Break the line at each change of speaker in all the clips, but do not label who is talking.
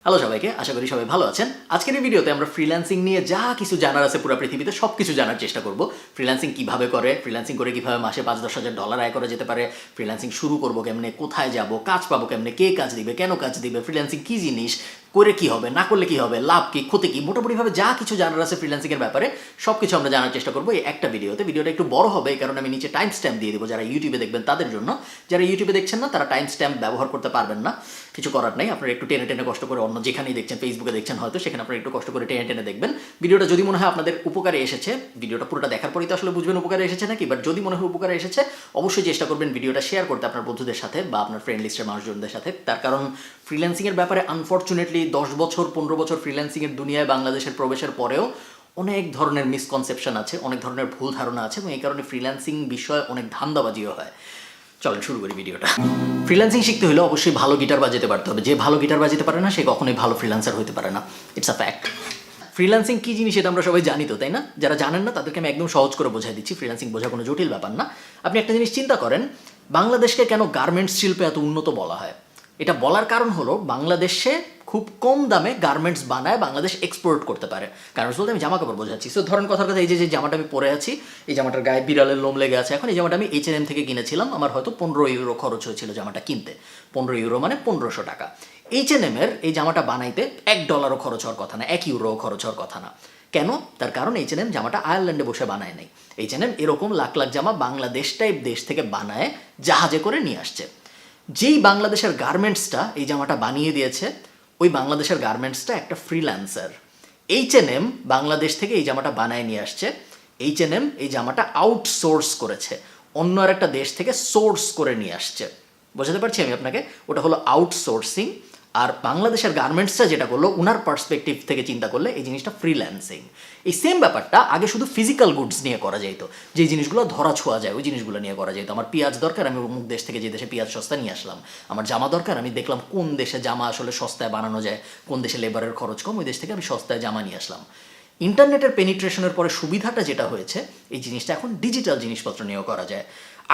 Hello সবাইকে, আশা করি সবাই ভালো আছেন। আজকের এই ভিডিওতে আমরা ফ্রিল্যান্সিং নিয়ে যা কিছু জানার আছে পুরো পৃথিবীতে সব কিছু জানার চেষ্টা করব। ফ্রিল্যান্সিং কিভাবে করে, ফ্রিল্যান্সিং করে কিভাবে মাসে 5-10 হাজার ডলার আয় করা যেতে পারে, ফ্রিল্যান্সিং শুরু করবো কেমনে, কোথায় যাব, কাজ পাবো কেমনে, কে কাজ দিবে, কেন কাজ দিবে, ফ্রিল্যান্সিং কী জিনিস, করে কি হবে, না করলে কি হবে, লাভ কি, ক্ষতি কি, মোটামুটিভাবে যা কিছু জানার আছে ফ্রিল্যান্সিংয়ের ব্যাপারে সব কিছু আমরা জানার চেষ্টা করবো এই একটা ভিডিওতে। ভিডিওটা একটু বড় হবে এই কারণে আমি নিচে টাইম স্ট্যাম্প দিয়ে দেবো, যারা ইউটিউবে দেখবেন তাদের জন্য। যারা ইউটিউবে দেখছেন না তারা টাইম স্ট্যাম্প ব্যবহার করতে পারবেন না, কিছু করার নাই। আপনারা একটু টেনে টেনে কষ্ট করে অন্য যেখানেই দেখছেন, ফেসবুকে দেখছেন হয়তো, সেখানে আপনারা একটু কষ্ট করে টেনে টেনে দেখবেন। ভিডিওটা যদি মনে হয় আপনাদের উপকারে এসেছে, ভিডিওটা পুরোটা দেখার পরেই তো আসলে বুঝবেন উপকারে এসেছে নাকি, বাট যদি মনে হয় উপকারে এসেছে অবশ্যই চেষ্টা করবেন ভিডিওটা শেয়ার করতে আপনার বন্ধুদের সাথে বা আপনার ফ্রেন্ড লিস্টের মানুষজনদের সাথে। তার কারণ ফ্রিল্যান্সিংয়ের ব্যাপারে আনফর্চুনেটলি 10 বছর 15 বছর ফ্রিল্যান্সিংয়ের দুনিয়ায় বাংলাদেশের প্রবেশের পরেও অনেক ধরনের মিসকনসেপশন আছে, অনেক ধরনের ভুল ধারণা আছে এবং এই কারণে ফ্রিল্যান্সিং বিষয়ে অনেক ধান্দাবাজিও হয়। চলেন শুরু করি ভিডিওটা। ফ্রিল্যান্সিং শিখতে হলে অবশ্যই ভালো গিটার বাজাতে পারতে হবে। যে ভালো গিটার বাজাতে পারে না সে কখনোই ভালো ফ্রিল্যান্সার হতে পারে না, ইটস আ ফ্যাক্ট। ফ্রিল্যান্সিং কী জিনিস এটা আমরা সবাই জানি তো, তাই না? যারা জানেন না তাদেরকে আমি একদম সহজ করে বোঝাই দিচ্ছি। ফ্রিল্যান্সিং বোঝা কোনো জটিল ব্যাপার না। আপনি একটা জিনিস চিন্তা করেন, বাংলাদেশকে কেন গার্মেন্টস শিল্পে এত উন্নত বলা হয়? এটা বলার কারণ হলো বাংলাদেশে খুব কম দামে গার্মেন্টস বানায় বাংলাদেশ এক্সপোর্ট করতে পারে। গার্মেন্টস বলতে আমি জামা কাপড় বোঝাচ্ছি। সো ধরেন কথার কথা, এই যে জামাটা আমি পরে আছি, এই জামাটার গায়ে বিড়ালের লোম লেগে আছে। এখন এই জামাটা আমি H&M থেকে কিনেছিলাম, আমার হয়তো 15 ইউরো খরচ হয়েছিল জামাটা কিনতে। 15 ইউরো মানে 1500 টাকা। H&M এর এই জামাটা বানাইতে $1 খরচ হওয়ার কথা না, 1 ইউরো খরচ হওয়ার কথা না। কেন? তার কারণ H&M জামাটা আয়ারল্যান্ডে বসে বানায় নাই। H&M এরকম লাখ লাখ জামা বাংলাদেশ টাইপ দেশ থেকে বানায় জাহাজে করে নিয়ে আসছে। যেই বাংলাদেশের গার্মেন্টসটা এই জামাটা বানিয়ে দিয়েছে, ওই বাংলাদেশের গার্মেন্টসটা একটা ফ্রিল্যান্সার। H&M বাংলাদেশ থেকে এই জামাটা বানায় নিয়ে আসছে। H&M এই জামাটা আউটসোর্স করেছে, অন্য আর একটা দেশ থেকে সোর্স করে নিয়ে আসছে। বোঝাতে পারছি আমি আপনাকে? ওটা হলো আউটসোর্সিং। আর বাংলাদেশের গার্মেন্টসটা যেটা করলো, উনার পার্সপেক্টিভ থেকে চিন্তা করলে এই জিনিসটা ফ্রিল্যান্সিং। এই সেম ব্যাপারটা আগে শুধু ফিজিক্যাল গুডস নিয়ে করা যেত, যে জিনিসগুলো ধরা ছোঁয়া যায় ওই জিনিসগুলো নিয়ে করা যেত। আমার পেঁয়াজ দরকার, আমি অমুক দেশ থেকে যে দেশে পেঁয়াজ সস্তা নিয়ে আসলাম। আমার জামা দরকার, আমি দেখলাম কোন দেশে জামা আসলে সস্তায় বানানো যায়, কোন দেশে লেবারের খরচ কম, ওই দেশ থেকে আমি সস্তায় জামা নিয়ে আসলাম। ইন্টারনেটের পেনিট্রেশনের পরে সুবিধাটা যেটা হয়েছে, এই জিনিসটা এখন ডিজিটাল জিনিসপত্র নিয়েও করা যায়।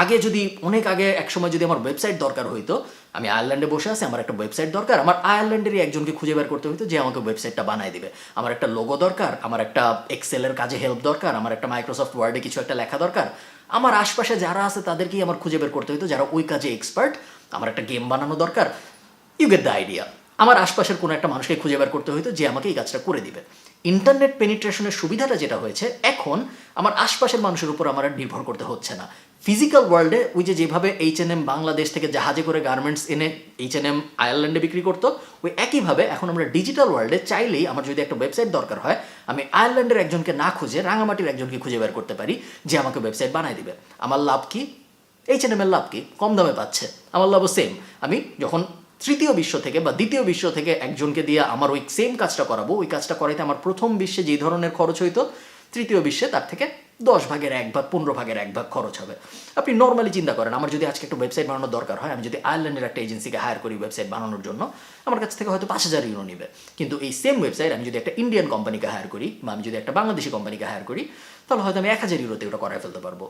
আগে যদি অনেক আগে একসময় যদি আমার ওয়েবসাইট দরকার হইতো, আমি আয়ারল্যান্ডে বসে আছি, আমার একটা ওয়েবসাইট দরকার, আমার আয়ারল্যান্ডেরই একজনকে খুঁজে বের করতে হইতো যে আমাকে ওয়েবসাইটটা বানায় দিবে। আমার একটা লোগো দরকার, আমার একটা এক্সেলের কাজে হেল্প দরকার, আমার একটা মাইক্রোসফট ওয়ার্ডে কিছু একটা লেখা দরকার, আমার আশপাশে যারা আছে তাদেরকেই আমার খুঁজে বের করতে হইতো যারা ওই কাজে এক্সপার্ট। আমার একটা গেম বানানো দরকার, ইউ গেট দ্য আইডিয়া। আমার আশপাশের কোনো একটা মানুষকে খুঁজে বের করতে হইতো যে আমাকে এই কাজটা করে দিবে। ইন্টারনেট পেনিট্রেশনের সুবিধাটা যেটা হয়েছে, এখন আমার আশপাশের মানুষের উপর আমার আর নির্ভর করতে হচ্ছে না। ফিজিক্যাল ওয়ার্ল্ডে ওই যে যেভাবে H&M বাংলাদেশ থেকে জাহাজে করে গার্মেন্টস এনে H&M আয়ারল্যান্ডে বিক্রি করতো, ওই একইভাবে এখন আমরা ডিজিটাল ওয়ার্ল্ডে চাইলেই আমার যদি একটা ওয়েবসাইট দরকার হয়, আমি আয়ারল্যান্ডের একজনকে না খুঁজে রাঙামাটির একজনকে খুঁজে বের করতে পারি যে আমাকে ওয়েবসাইট বানায় দিবে। আমার লাভ কি? H&M এর লাভ কি? কম দামে পাচ্ছে। আমার লাভও সেম। আমি যখন তৃতীয় বিশ্ব থেকে বা দ্বিতীয় বিশ্ব থেকে একজনকে দিয়ে আমার ওই সেম কাজটা করাবো, ওই কাজটা করাইতে আমার প্রথম বিশ্বে যেই ধরনের খরচ হইতো, তৃতীয় বিশ্বে তার থেকে 10 ভাগের 1 ভাগ, 15 ভাগের 1 ভাগ খরচ হবে। আপনি নর্মালি চিন্তা করেন, আমার যদি আজকে একটা ওয়েবসাইট বানানোর দরকার হয়, আমি যদি আয়ারল্যান্ডের একটা এজেন্সিকে হায়ার করি ওয়েবসাইট বানানোর জন্য, আমার কাছ থেকে হয়তো 5000 ইউরো নেবে। কিন্তু এই সেম ওয়েবসাইট আমি যদি একটা ইন্ডিয়ান কোম্পানিকে হায়ার করি বা আমি যদি একটা বাংলাদেশি কোম্পানিকে হায়ার করি, তাহলে হয়তো আমি 1000 ইউরোতে ওটা করায় ফেলতে পারবো।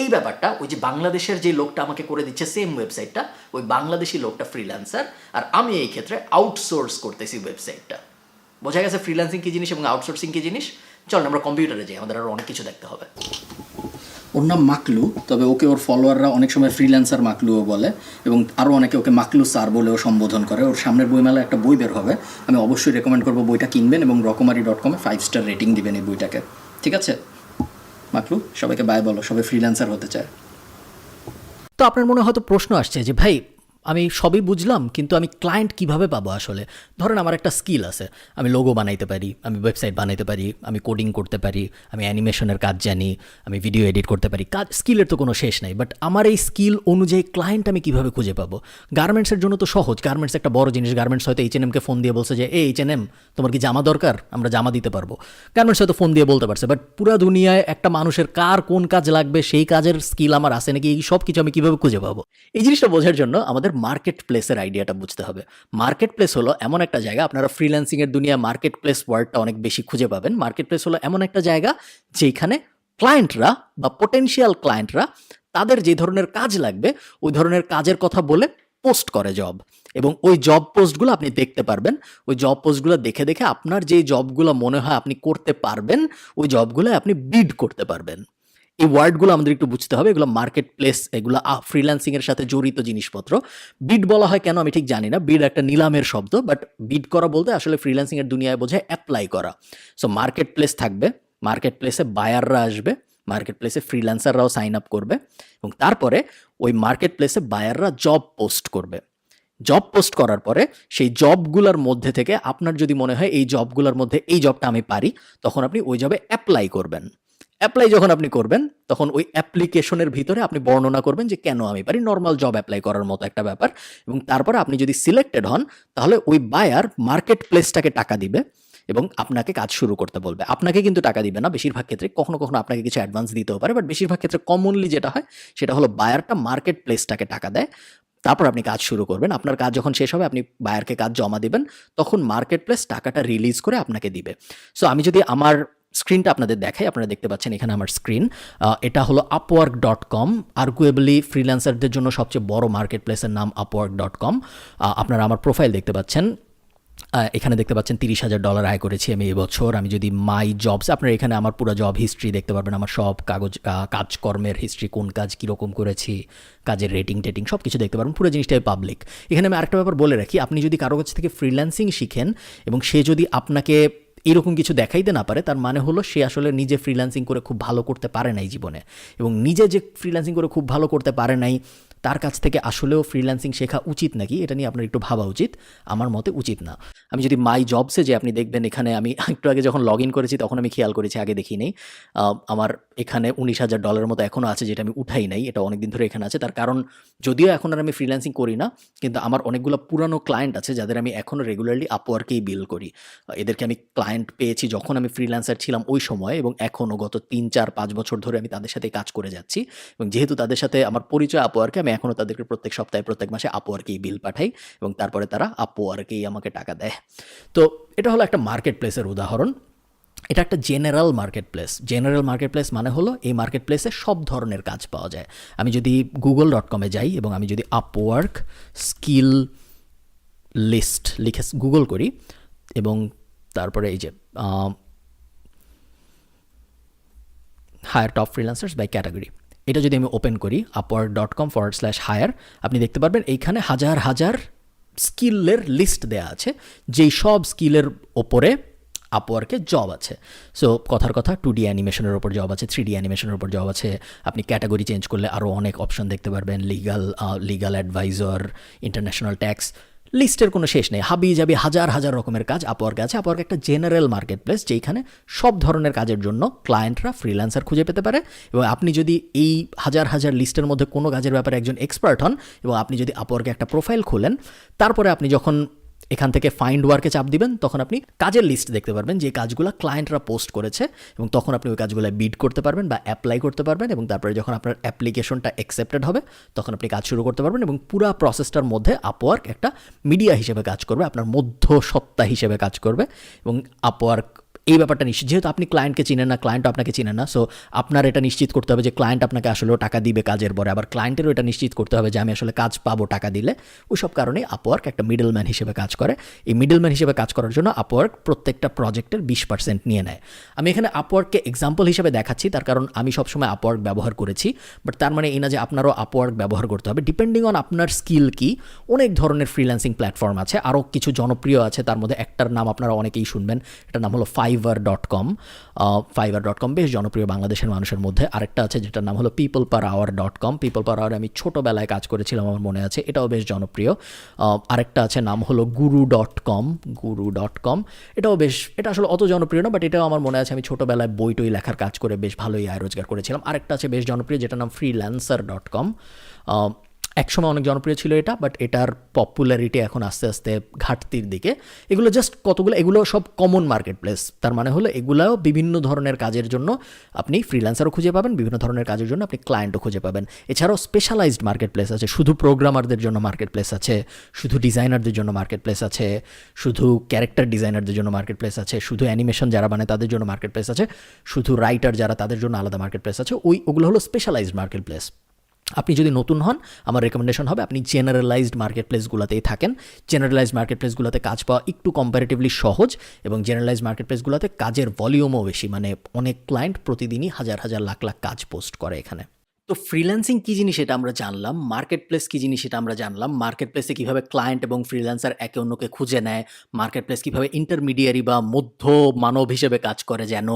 এই ব্যাপারটা ওই যে বাংলাদেশের যে লোকটা আমাকে করে দিচ্ছে সেম ওয়েবসাইটটা, ওই বাংলাদেশি লোকটা ফ্রিল্যান্সার, আর আমি এই ক্ষেত্রে আউটসোর্স করতেছি ওয়েবসাইটটা। বোঝা গেছে ফ্রিল্যান্সিং কী জিনিস এবং আউটসোর্সিং কী জিনিস? চলেন আমরা কম্পিউটারে যাই, আমাদের আরও অনেক কিছু দেখতে হবে।
ওর নাম মাকলু, তবে ওকে ওর ফলোয়াররা অনেক সময় ফ্রিল্যান্সার মাকলুও বলে এবং আরও অনেকে ওকে মাকলু স্যার বলেও সম্বোধন করে। ওর সামনের বইমেলায় একটা বই বের হবে, আমি অবশ্যই রেকমেন্ড করবো বইটা কিনবেন এবং রকমারি.com-এ 5 স্টার রেটিং দিবেন এই বইটাকে। ঠিক আছে মাকলু, সবাইকে বাই বলো, সবাই ফ্রিল্যান্সার হতে চায়।
তো আপনার মনে হয়তো প্রশ্ন আসছে যে ভাই আমি সবই বুঝলাম, কিন্তু আমি ক্লায়েন্ট কিভাবে পাবো আসলে? ধরেন আমার একটা স্কিল আছে, আমি লোগো বানাইতে পারি, আমি ওয়েবসাইট বানাইতে পারি, আমি কোডিং করতে পারি, আমি অ্যানিমেশনের কাজ জানি, আমি ভিডিও এডিট করতে পারি। কাজ স্কিলের তো কোনো শেষ নাই, বাট আমার এই স্কিল অনুযায়ী ক্লায়েন্ট আমি কিভাবে খুঁজে পাবো? গার্মেন্টসের জন্য তো সহজ, গার্মেন্টস একটা বড় জিনিস। গার্মেন্টস হয়তো H&M-কে ফোন দিয়ে বলছে যে H&M তোমার কি জামা দরকার, আমরা জামা দিতে পারবো। গার্মেন্টস হয়তো ফোন দিয়ে বলতে পারছে, বাট পুরো দুনিয়ায় একটা মানুষের কার কোন কাজ লাগবে, সেই কাজের স্কিল আমার আছে নাকি, এই সব কিছু আমি কিভাবে খুঁজে পাবো? এই জিনিসটা বোঝার জন্য আমাদের মার্কেট প্লেসের আইডিয়াটা বুঝতে হবে। মার্কেট প্লেস হলো এমন একটা জায়গা, আপনারা ফ্রিল্যান্সিংয়ের দুনিয়া মার্কেট প্লেস ওয়ার্ডটা অনেক বেশি খুঁজে পাবেন। মার্কেট প্লেস হলো এমন একটা জায়গা যেখানে ক্লায়েন্টরা বা পোটেনশিয়াল ক্লায়েন্টরা তাদের যে ধরনের কাজ লাগবে ওই ধরনের কাজের কথা বলে পোস্ট করে জব, এবং ওই জব পোস্টগুলো আপনি দেখতে পারবেন। ওই জব পোস্টগুলো দেখে দেখে আপনার যেই জবগুলো মনে হয় আপনি করতে পারবেন, ওই জবগুলো আপনি বিড করতে পারবেন। এই ওয়ার্ডগুলো আমাদের একটু বুঝতে হবে, এগুলো মার্কেট প্লেস, এগুলো ফ্রিল্যান্সিং এর সাথে জড়িত জিনিসপত্র। বিড বলা হয় কেন আমি ঠিক জানি না, বিড একটা নিলামের শব্দ, বাট বিড করা বলতে আসলে ফ্রিল্যান্সিং এর দুনিয়ায় বোঝায় অ্যাপ্লাই করা। সো মার্কেট প্লেস থাকবে, মার্কেট প্লেসে বায়াররা আসবে, মার্কেট প্লেসে ফ্রিল্যান্সাররাও সাইন আপ করবে, এবং তারপরে ওই মার্কেট প্লেসে বায়াররা জব পোস্ট করবে। জব পোস্ট করার পরে সেই জবগুলোর মধ্যে থেকে আপনার যদি মনে হয় এই জবগুলোর মধ্যে এই জবটা আমি পারি, তখন আপনি ওই জবে অ্যাপ্লাই করবেন। অ্যাপ্লাই যখন আপনি করবেন, তখন ওই অ্যাপ্লিকেশনের ভিতরে আপনি বর্ণনা করবেন যে কেন আমি পারি, নর্মাল জব অ্যাপ্লাই করার মতো একটা ব্যাপার। এবং তারপরে আপনি যদি সিলেক্টেড হন, তাহলে ওই বায়ার মার্কেট প্লেসটাকে টাকা দিবে এবং আপনাকে কাজ শুরু করতে বলবে। আপনাকে কিন্তু টাকা দিবে না বেশিরভাগ ক্ষেত্রে, কখনো কখনো আপনাকে কিছু অ্যাডভান্স দিতেও পারে, বাট বেশিরভাগ ক্ষেত্রে কমনলি যেটা হয় সেটা হলো বায়ারটা মার্কেট প্লেসটাকে টাকা দেয়, তারপর আপনি কাজ শুরু করবেন। আপনার কাজ যখন শেষ হবে, আপনি বায়ারকে কাজ জমা দিবেন, তখন মার্কেট প্লেস টাকাটা রিলিজ করে আপনাকে দিবে। সো আমি যদি আমার স্ক্রিনটা আপনাদের দেখাই, আপনারা দেখতে পাচ্ছেন এখানে আমার স্ক্রিন। এটা হলো upwork.com, আর্গুয়েবলি ফ্রিল্যান্সারদের জন্য সবচেয়ে বড় মার্কেট প্লেসের নাম upwork.com। আপনারা আমার প্রোফাইল দেখতে পাচ্ছেন, এখানে দেখতে পাচ্ছেন $30,000 আয় করেছি আমি এবছর। আমি যদি মাই জবস, আপনারা এখানে আমার পুরো জব হিস্ট্রি দেখতে পারবেন, আমার সব কাজকর্মের হিস্ট্রি, কোন কাজ কীরকম করেছি, কাজের রেটিং টেটিং সব কিছু দেখতে পারবেন, পুরো জিনিসটাই পাবলিক। এখানে আমি আরেকটা ব্যাপার বলে রাখি, আপনি যদি কারো কাছ থেকে ফ্রিল্যান্সিং শিখেন এবং সে যদি আপনাকে এরকম কিছু দেখাইতে না পারে, তার মানে হলো সে আসলে নিজে ফ্রিল্যান্সিং করে খুব ভালো করতে পারে নাই জীবনে, এবং নিজে যে ফ্রিল্যান্সিং করে খুব ভালো করতে পারে নাই, তার কাছ থেকে আসলেও ফ্রিল্যান্সিং শেখা উচিত নাকি, এটা নিয়ে আপনার একটু ভাবা উচিত। আমার মতে উচিত না। আমি যদি মাই জবসে যে আপনি দেখবেন, এখানে আমি একটু আগে যখন লগ ইন করেছি তখন আমি খেয়াল করেছি, আগে দেখি নেই, আমার এখানে $19,000 মতো এখনও আছে, যেটা আমি উঠাই নাই, এটা অনেক দিন ধরে এখানে আছে। তার কারণ যদিও এখন আর আমি ফ্রিল্যান্সিং করি না, কিন্তু আমার অনেকগুলো পুরানো ক্লায়েন্ট আছে যাদের আমি এখনও রেগুলারলি আপওয়ার্কেই বিল করি। এদেরকে আমি ক্লায়েন্ট পেয়েছি যখন আমি ফ্রিল্যান্সার ছিলাম ওই সময়, এবং এখনও গত 3, 4, 5 বছর ধরে আমি তাদের সাথে কাজ করে যাচ্ছি। এবং যেহেতু তাদের সাথে আমার পরিচয় আপওয়ার্কে, আমি এখনও তাদেরকে প্রত্যেক সপ্তাহে, প্রত্যেক মাসে আপওয়ার্কেই বিল পাঠাই, এবং তারপরে তারা আপওয়ার্কেই আমাকে টাকা দেয়। তো এটা হলো একটা মার্কেট প্লেসের উদাহরণ। এটা একটা general market place. General market place মানে হলো এই মার্কেট প্লেসে সব ধরনের কাজ পাওয়া যায়। আমি যদি google.com-এ যাই এবং আমি যদি আপওয়ার্ক স্কিল লিস্ট লিখে গুগল করি, এবং তারপরে এই যে hire top freelancers by category, এটা যদি আমি ওপেন করি upwork.com/hire, আপনি দেখতে পারবেন এইখানে হাজার হাজার স্কিলের লিস্ট দেয়া আছে, যেই সব স্কিলের ওপরে আপওয়ার্কে জব আছে। সো কথার কথা 2D অ্যানিমেশনের ওপর জব আছে, 3D অ্যানিমেশনের ওপর জব আছে। আপনি ক্যাটাগরি চেঞ্জ করলে আরও অনেক অপশন দেখতে পারবেন, লিগাল অ্যাডভাইজর, ইন্টারন্যাশনাল ট্যাক্স, লিস্টের কোনো শেষ নেই, হাবি যাবি হাজার হাজার রকমের কাজ আপওয়ার্কে আছে। আপওয়ার্ক একটা জেনারেল মার্কেট প্লেস, যেখানে সব ধরনের কাজের জন্য ক্লায়েন্টরা ফ্রিল্যান্সার খুঁজে পেতে পারে। এবং আপনি যদি এই হাজার হাজার লিস্টের মধ্যে কোনো কাজের ব্যাপারে একজন এক্সপার্ট হন, এবং আপনি যদি আপওয়ার্কে একটা প্রোফাইল খোলেন, তারপরে আপনি যখন এখান থেকে ফাইন্ড ওয়ার্কে চাপ দিবেন, তখন আপনি কাজের লিস্ট দেখতে পারবেন যে কাজগুলো ক্লায়েন্টরা পোস্ট করেছে, এবং তখন আপনি ওই কাজগুলো বিড করতে পারবেন বা অ্যাপ্লাই করতে পারবেন। এবং তারপরে যখন আপনার অ্যাপ্লিকেশনটা অ্যাকসেপ্টেড হবে, তখন আপনি কাজ শুরু করতে পারবেন। এবং পুরো প্রসেসটার মধ্যে আপওয়ার্ক একটা মিডিয়া হিসেবে কাজ করবে, আপনার মধ্যসত্ত্বা হিসেবে কাজ করবে। এবং আপওয়ার্ক এই ব্যাপারটা নিশ্চিত, যেহেতু আপনি ক্লায়েন্টকে চিনেন না, ক্লায়েন্টও আপনাকে চিনেন না, সো আপনার এটা নিশ্চিত করতে হবে যে ক্লায়েন্ট আপনাকে আসলেও টাকা দিবে কাজের পরে, আবার ক্লায়েন্টেরও এটা নিশ্চিত করতে হবে যে আমি আসলে কাজ পাবো টাকা দিলে। ওই সব কারণে আপওয়ার্ক একটা মিডলম্যান হিসেবে কাজ করে। এই মিডলম্যান হিসেবে কাজ করার জন্য আপওয়ার্ক প্রত্যেকটা প্রজেক্টের 20% নিয়ে নেয়। আমি এখানে আপওয়ার্ককে এক্সাম্পল হিসেবে দেখাচ্ছি, তার কারণ আমি সবসময় আপওয়ার্ক ব্যবহার করেছি, বাট তার মানে এই না যে আপনারও আপওয়ার্ক ব্যবহার করতে হবে। ডিপেন্ডিং অন আপনার স্কিল কি, অনেক ধরনের ফ্রিল্যান্সিং প্ল্যাটফর্ম আছে, আরও কিছু জনপ্রিয় আছে, তার মধ্যে একটার নাম আপনারা অনেকেই শুনবেন, এটার নাম হলো fiverr.com। fiverr.com বেশ জনপ্রিয় বাংলাদেশের মানুষের মধ্যে। আরেকটা আছে যেটার নাম হলো peopleperhour.com। peopleperhour আমি ছোটোবেলায় কাজ করেছিলাম, আমার মনে আছে, এটাও বেশ জনপ্রিয়। আরেকটা আছে নাম হলো guru.com। এটা আসলে অত জনপ্রিয় না, বাট এটাও আমার মনে আছে, আমি ছোটোবেলায় বই টই লেখার কাজ করে বেশ ভালোই আয় রোজগার করেছিলাম। আরেকটা আছে বেশ জনপ্রিয়, যেটার নাম freelancer.com। একসময় অনেক জনপ্রিয় ছিল এটা, বাট এটার পপুলারিটি এখন আস্তে আস্তে ঘাটতির দিকে। এগুলো জাস্ট কতগুলো, এগুলো সব কমন মার্কেট প্লেস। তার মানে হলো এগুলাও বিভিন্ন ধরনের কাজের জন্য আপনি ফ্রিল্যান্সারও খুঁজে পাবেন, বিভিন্ন ধরনের কাজের জন্য আপনি ক্লায়েন্টও খুঁজে পাবেন। এছাড়াও স্পেশালাইজড মার্কেট প্লেস আছে, শুধু প্রোগ্রামারদের জন্য মার্কেট প্লেস আছে, শুধু ডিজাইনারদের জন্য মার্কেট প্লেস আছে, শুধু ক্যারেক্টার ডিজাইনারদের জন্য মার্কেট প্লেস আছে, শুধু অ্যানিমেশন যারা বানায় তাদের জন্য মার্কেট প্লেস আছে, শুধু রাইটার যারা তাদের জন্য আলাদা মার্কেট প্লেস আছে। ওগুলো হলো স্পেশালাইজড মার্কেট প্লেস। আপনি যদি নতুন হন আমার রেকমেন্ডেশন হবে আপনি জেনারেলাইজড মার্কেট প্লেসগুলোতেই থাকেন। জেনারেলাইজড মার্কেট প্লেসগুলোতে কাজ পাওয়া একটু কম্পারেটিভলি সহজ এবং জেনারেলাইজড মার্কেট প্লেসগুলোতে কাজের ভলিউমও বেশি, মানে অনেক ক্লায়েন্ট প্রতিদিনই হাজার হাজার লাখ লাখ কাজ পোস্ট করে এখানে। তো ফ্রিল্যান্সিং কী জিনিস এটা আমরা জানলাম, মার্কেট প্লেস কী জিনিস এটা আমরা জানলাম, মার্কেট প্লেসে কীভাবে ক্লায়েন্ট এবং ফ্রিল্যান্সার একে অন্যকে খুঁজে নেয়, মার্কেট প্লেস কীভাবে ইন্টারমিডিয়ারি বা মধ্য মানব হিসেবে কাজ করে যেন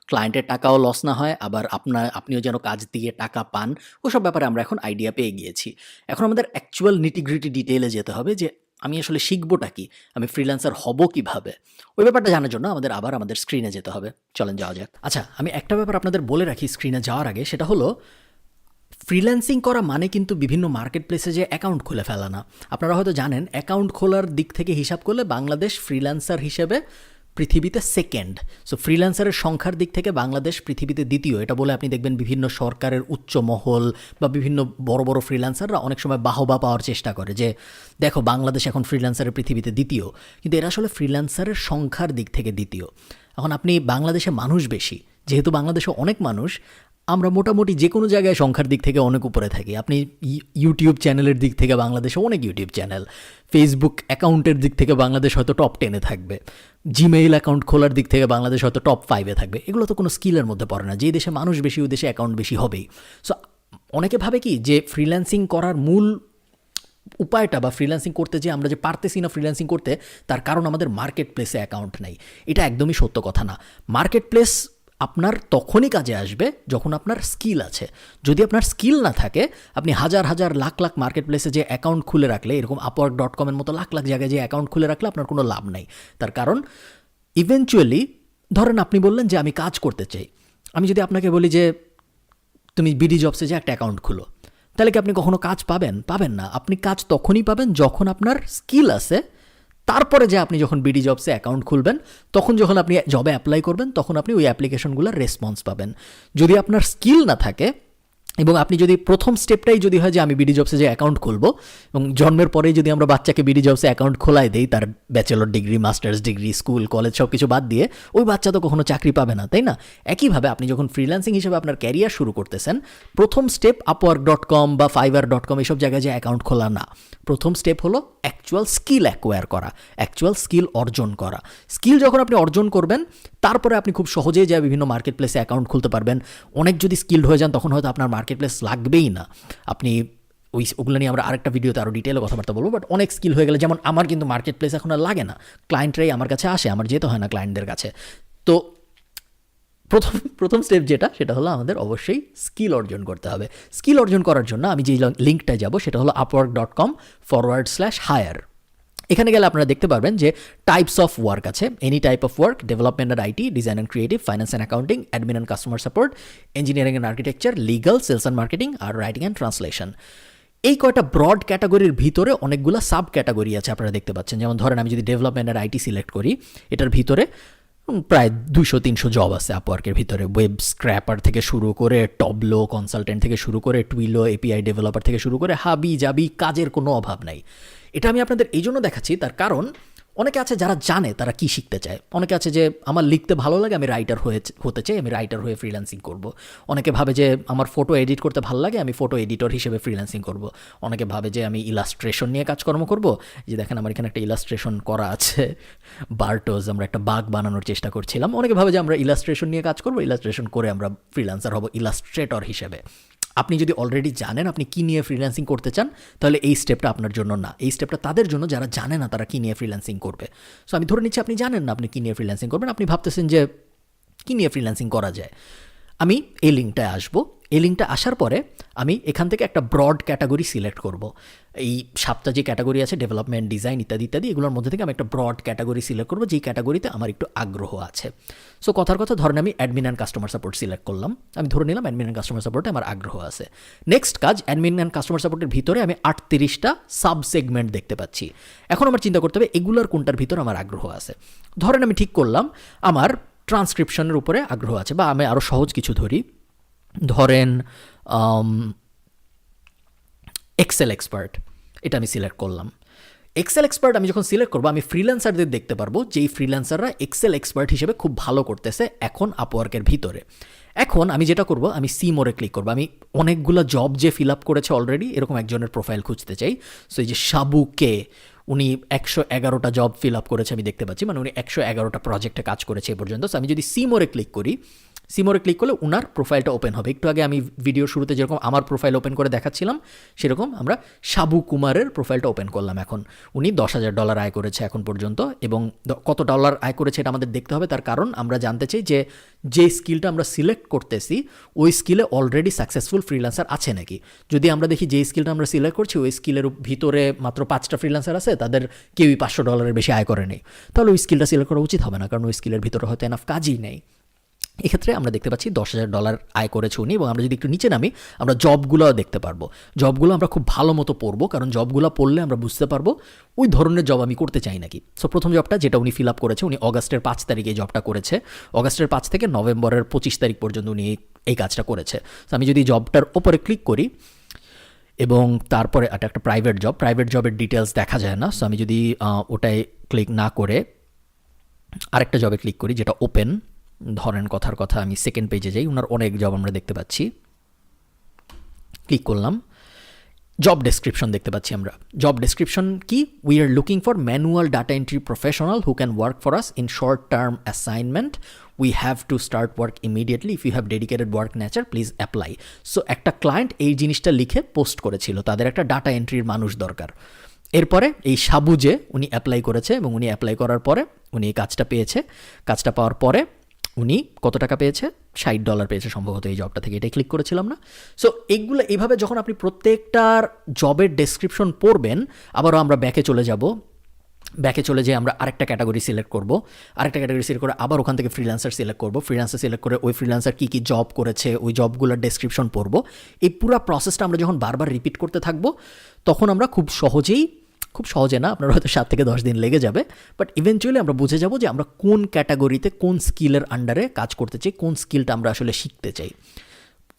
ক্লায়েন্টের টাকাও লস না হয়, আবার আপনিও যেন কাজ দিয়ে টাকা পান, ওসব ব্যাপারে আমরা এখন আইডিয়া পেয়ে গিয়েছি। এখন আমাদের অ্যাকচুয়াল নিটিগ্রিটি ডিটেইলে যেতে হবে যে আমি আসলে শিখবোটা কি, আমি ফ্রিল্যান্সার হব কিভাবে, ওই ব্যাপারটা জানার জন্য আমাদের স্ক্রিনে যেতে হবে। চলেন যাওয়া যাক। আচ্ছা, আমি একটা ব্যাপার আপনাদের বলে রাখি স্ক্রিনে যাওয়ার আগে, সেটা হলো ফ্রিল্যান্সিং করা মানে কিন্তু বিভিন্ন মার্কেট প্লেসে যে অ্যাকাউন্ট খুলে ফেলা না। আপনারা হয়তো জানেন অ্যাকাউন্ট খোলার দিক থেকে হিসাব করলে বাংলাদেশ ফ্রিল্যান্সার হিসেবে পৃথিবীতে সেকেন্ড। সো ফ্রিল্যান্সারের সংখ্যার দিক থেকে বাংলাদেশ পৃথিবীতে দ্বিতীয়। এটা বলে আপনি দেখবেন বিভিন্ন সরকারের উচ্চ মহল বা বিভিন্ন বড় বড় ফ্রিল্যান্সাররা অনেক সময় বাহবা পাওয়ার চেষ্টা করে যে দেখো বাংলাদেশ এখন ফ্রিল্যান্সারের পৃথিবীতে দ্বিতীয়, কিন্তু এরা আসলে ফ্রিল্যান্সারের সংখ্যার দিক থেকে দ্বিতীয়। এখন আপনি বাংলাদেশে মানুষ বেশি, যেহেতু বাংলাদেশে অনেক মানুষ, আমরা মোটামুটি যে কোনো জায়গায় সংখ্যার দিক থেকে অনেক উপরে থাকি। আপনি ইউটিউব চ্যানেলের দিক থেকে বাংলাদেশে অনেক ইউটিউব চ্যানেল, ফেসবুক অ্যাকাউন্টের দিক থেকে বাংলাদেশ হয়তো টপ 10-এ থাকবে, জিমেইল অ্যাকাউন্ট খোলার দিক থেকে বাংলাদেশ হয়তো টপ 5-এ থাকবে। এগুলো তো কোনো স্কিলের মধ্যে পড়ে না, যে দেশে মানুষ বেশি ওই দেশে অ্যাকাউন্ট বেশি হবেই। সো অনেকে ভাবে কি যে ফ্রিল্যান্সিং করার মূল উপায়টা বা ফ্রিল্যান্সিং করতে যে আমরা যে পারতেছি না ফ্রিল্যান্সিং করতে, তার কারণ আমাদের মার্কেট প্লেসে অ্যাকাউন্ট নাই। এটা একদমই সত্য কথা না। মার্কেট প্লেস আপনার তখনই কাজে আসবে যখন আপনার স্কিল আছে। যদি আপনার স্কিল না থাকে, আপনি হাজার হাজার লাখ লাখ মার্কেট প্লেসে যে অ্যাকাউন্ট খুলে রাখলে, এরকম upwork.com-এর মতো লাখ লাখ জায়গায় যে অ্যাকাউন্ট খুলে রাখলে আপনার কোনো লাভ নাই। তার কারণ ইভেনচুয়ালি ধরেন আপনি বললেন যে আমি কাজ করতে চাই, আমি যদি আপনাকে বলি যে তুমি বিডি জবসে যে একটা অ্যাকাউন্ট খুলো, তাহলে কি আপনি কখনো কাজ পাবেন? পাবেন না। আপনি কাজ তখনই পাবেন যখন আপনার স্কিল আছে। তারপরে যে আপনি যখন বিডি জবসে অ্যাকাউন্ট খুলবেন, তখন যখন আপনি জবে অ্যাপ্লাই করবেন, তখন আপনি ওই অ্যাপ্লিকেশনগুলোর রেসপন্স পাবেন। যদি আপনার স্কিল না থাকে এবং আপনি যদি প্রথম স্টেপটাই যদি হয় যে আমি বিডি জবসে যে অ্যাকাউন্ট খুলবো, এবং জন্মের পরেই যদি আমরা বাচ্চাকে বিডি জবসে অ্যাকাউন্ট খোলাই দেই, তার bachelor degree, masters degree, school college সব কিছু বাদ দিয়ে, ওই বাচ্চা তো কখনো চাকরি পাবে না, তাই না? একইভাবে আপনি যখন ফ্রিল্যান্সিং হিসেবে আপনার ক্যারিয়ার শুরু করতেছেন, প্রথম স্টেপ upwork.com বা fiverr.com এইসব জায়গায় যে অ্যাকাউন্ট খোলা না। প্রথম স্টেপ হলো অ্যাকচুয়াল স্কিল অ্যাকোয়ার করা, অ্যাকচুয়াল স্কিল অর্জন করা। স্কিল যখন আপনি অর্জন করবেন, তারপরে আপনি খুব সহজেই যা বিভিন্ন মার্কেট প্লেসে অ্যাকাউন্ট খুলতে পারবেন। অনেক যদি স্কিলড হয়ে যান, তখন হয়তো আপনার মার্কেট প্লেস লাগবেই না। আপনি ওগুলো নিয়ে আমরা আরেকটা ভিডিওতে আরও ডিটেলে কথাবার্তা বলবো। বাট অনেক স্কিল হয়ে গেলে, যেমন আমার কিন্তু মার্কেট প্লেস এখন আর লাগে না, ক্লায়েন্টরাই আমার কাছে আসে, আমার যেতে হয় না ক্লায়েন্টদের কাছে। তো প্রথম স্টেপ যেটা, সেটা হলো আমাদের অবশ্যই স্কিল অর্জন করতে হবে। স্কিল অর্জন করার জন্য আমি যে লিঙ্কটায় যাব, সেটা হলো upwork.com/hire। এখানে গেলে আপনারা দেখতে পারবেন যে টাইপস অফ ওয়ার্ক আছে, any type of work, development and IT, design and creative, finance and accounting, admin and customer support, engineering and architecture, legal, sales and marketing, আর রাইটিং অ্যান্ড ট্রান্সলেশন। এই কয়টা ব্রড ক্যাটাগরির ভিতরে অনেকগুলো sub category আছে আপনারা দেখতে পাচ্ছেন। যেমন ধরেন আমি যদি ডেভেলপমেন্ট অ্যান্ড আইটি সিলেক্ট করি, এটার ভিতরে প্রায় 200-300 জব আছে আপওয়ার্কের ভিতরে। ওয়েব স্ক্র্যাপার থেকে শুরু করে, টবলো কনসালটেন্ট থেকে শুরু করে, টুইলো এপিআই ডেভেলপার থেকে শুরু করে, হাবি জাবি কাজের কোনো অভাব নাই। এটা আমি আপনাদের এই জন্য দেখাচ্ছি, তার কারণ অনেকে আছে যারা জানে তারা কি শিখতে চায়। অনেকে আছে যে আমার লিখতে ভালো লাগে, আমি রাইটার হতে চাই, আমি রাইটার হয়ে ফ্রিল্যান্সিং করব। অনেকে ভাবে যে আমার ফটো এডিট করতে ভালো লাগে, আমি ফটো এডিটর হিসেবে ফ্রিল্যান্সিং করব। অনেকে ভাবে যে আমি ইলাস্ট্রেশন নিয়ে কাজকর্ম করব। যে দেখেন আমার এখানে একটা ইলাস্ট্রেশন করা আছে, বার্টোজ, আমরা একটা বাগ বানানোর চেষ্টা করছিলাম। অনেকে ভাবে যে আমরা ইলাস্ট্রেশন নিয়ে কাজ করব, ইলাস্ট্রেশন করে আমরা ফ্রিল্যান্সার হব ইলাস্ট্রেটর হিসেবে। আপনি যদি অলরেডি জানেন আপনি কী নিয়ে ফ্রিল্যান্সিং করতে চান, তাহলে এই স্টেপটা আপনার জন্য না। এই স্টেপটা তাদের জন্য যারা জানে না তারা কী নিয়ে ফ্রিল্যান্সিং করবে। সো আমি ধরে নিচ্ছি আপনি জানেন না আপনি কী নিয়ে ফ্রিল্যান্সিং করবেন, আপনি ভাবতেছেন যে কী নিয়ে ফ্রিল্যান্সিং করা যায়। আমি এই লিঙ্কটায় আসবো। এই লিঙ্কটা আসার পরে আমি এখান থেকে একটা ব্রড ক্যাটাগরি সিলেক্ট করব। এই 7টা যে ক্যাটাগরি আছে, ডেভেলপমেন্ট, ডিজাইন ইত্যাদি ইত্যাদি, এগুলোর মধ্যে থেকে আমি একটা ব্রড ক্যাটাগরি সিলেক্ট করবো, যেই ক্যাটাগরিতে আমার একটু আগ্রহ আছে। সো কথার কথা ধরেন আমি admin and customer support select করলাম। আমি ধরে নিলাম অ্যাডমিন অ্যান্ড কাস্টমার সাপোর্টে আমার আগ্রহ আছে। নেক্সট কাজ, অ্যাডমিন অ্যান্ড কাস্টমার সাপোর্টের ভিতরে আমি 38টা সাব সেগমেন্ট দেখতে পাচ্ছি। এখন আমার চিন্তা করতে হবে এগুলোর কোনটার ভিতরে আমার আগ্রহ আছে। ধরেন আমি ঠিক করলাম আমার ট্রান্সক্রিপশনের উপরে আগ্রহ আছে, বা আমি আরও সহজ কিছু ধরি, ধরেন এক্সেল এক্সপার্ট, এটা আমি সিলেক্ট করলাম। এক্সেল এক্সপার্ট আমি যখন সিলেক্ট করবো আমি ফ্রিল্যান্সারদের দেখতে পারবো যেই ফ্রিল্যান্সাররা এক্সেল এক্সপার্ট হিসেবে খুব ভালো করতেছে এখন আপওয়ার্কের ভিতরে। এখন আমি যেটা করব, আমি সি মোরে ক্লিক করবো। আমি অনেকগুলো জব যে ফিল আপ করেছে অলরেডি এরকম একজনের প্রোফাইল খুঁজতে চাই। সো এই যে সাবুকে, উনি 111টা জব ফিল আপ করেছে আমি দেখতে পাচ্ছি, মানে উনি 111টা প্রজেক্টে কাজ করেছে এ পর্যন্ত। সো আমি যদি সি মোরে ক্লিক করি, সি মোরে ক্লিক করলে ওনার প্রোফাইলটা ওপেন হবে। একটু আগে আমি ভিডিওর শুরুতে যেরকম আমার প্রোফাইল ওপেন করে দেখাচ্ছিলাম সেরকম আমরা সাবু কুমারের প্রোফাইলটা ওপেন করলাম। এখন উনি $10,000 আয় করেছে এখন পর্যন্ত, এবং কত ডলার আয় করেছে এটা আমাদের দেখতে হবে। তার কারণ আমরা জানতে চাই যে স্কিলটা আমরা সিলেক্ট করতেছি ওই স্কিলে অলরেডি সাকসেসফুল ফ্রিল্যান্সার আছে নাকি। যদি আমরা দেখি যে স্কিলটা আমরা সিলেক্ট করছি ওই স্কিলের ভিতরে মাত্র 5টা ফ্রিল্যান্সার আছে, তাদের কেউই $500 বেশি আয় করে নেই, তাহলে ওই স্কিলটা সিলেক্ট করা উচিত হবে না, কারণ ওই স্কিলের ভিতরে হয়তো এনাফ কাজই নেই। এক্ষেত্রে আমরা দেখতে পাচ্ছি $10,000 আয় করেছে উনি, এবং আমরা যদি একটু নিচে নামি আমরা জবগুলো দেখতে পারবো। জবগুলো আমরা খুব ভালো মতো পড়বো, কারণ জবগুলো পড়লে আমরা বুঝতে পারবো ওই ধরনের জব আমি করতে চাই নাকি। সো প্রথম জবটা যেটা উনি ফিল আপ করেছে, উনি অগাস্টের 5 তারিখে এই জবটা করেছে। অগাস্টের 5 থেকে নভেম্বরের 25 তারিখ পর্যন্ত উনি এই কাজটা করেছে। সো আমি যদি জবটার ওপরে ক্লিক করি এবং তারপরে এটা একটা প্রাইভেট জবের ডিটেলস দেখা যায় না। সো আমি যদি ওটায় ক্লিক না করে আরেকটা জবে ক্লিক করি যেটা ওপেন, ধরেন কথার কথা আমি সেকেন্ড পেজে যাই, ওনার অনেক জব আমরা দেখতে পাচ্ছি, ক্লিক করলাম, জব ডেসক্রিপশন দেখতে পাচ্ছি আমরা। জব ডেসক্রিপশন কি? We are looking for manual data entry professional who can work for us in short term assignment, we have to start work immediately, if you have dedicated work nature please apply. So একটা client এই জিনিসটা লিখে post করেছিল, তাদের একটা data এন্ট্রির মানুষ দরকার। এরপরে এই সাবুজে উনি অ্যাপ্লাই করেছে, এবং উনি অ্যাপ্লাই করার পরে উনি এই কাজটা পেয়েছে। কাজটা পাওয়ার পরে উনি কত টাকা পেয়েছে? $60 পেয়েছে সম্ভবত এই জবটা থেকে, এটাই ক্লিক করেছিলাম না। সো এইগুলো এইভাবে যখন আপনি প্রত্যেকটার জবের ডেসক্রিপশন পড়বেন, আবারও আমরা ব্যাকে চলে যাব, ব্যাকে চলে যেয়ে আমরা আরেকটা ক্যাটাগরি সিলেক্ট করব, আরেকটা ক্যাটাগরি সিলেক্ট করে আবার ওখান থেকে ফ্রিল্যান্সার সিলেক্ট করব, ফ্রিল্যান্সার সিলেক্ট করে ওই ফ্রিল্যান্সার কী কী জব করেছে ওই জবগুলোর ডেসক্রিপশন পড়ব। এই পুরো প্রসেসটা আমরা যখন বারবার রিপিট করতে থাকবো তখন আমরা খুব সহজে না, আপনার হয়তো 7 থেকে 10 দিন লেগে যাবে, বাট ইভেনচুয়ালি আমরা বুঝে যাব যে আমরা কোন ক্যাটাগরিতে কোন স্কিলের আন্ডারে কাজ করতে চাই, কোন স্কিলটা আমরা আসলে শিখতে চাই।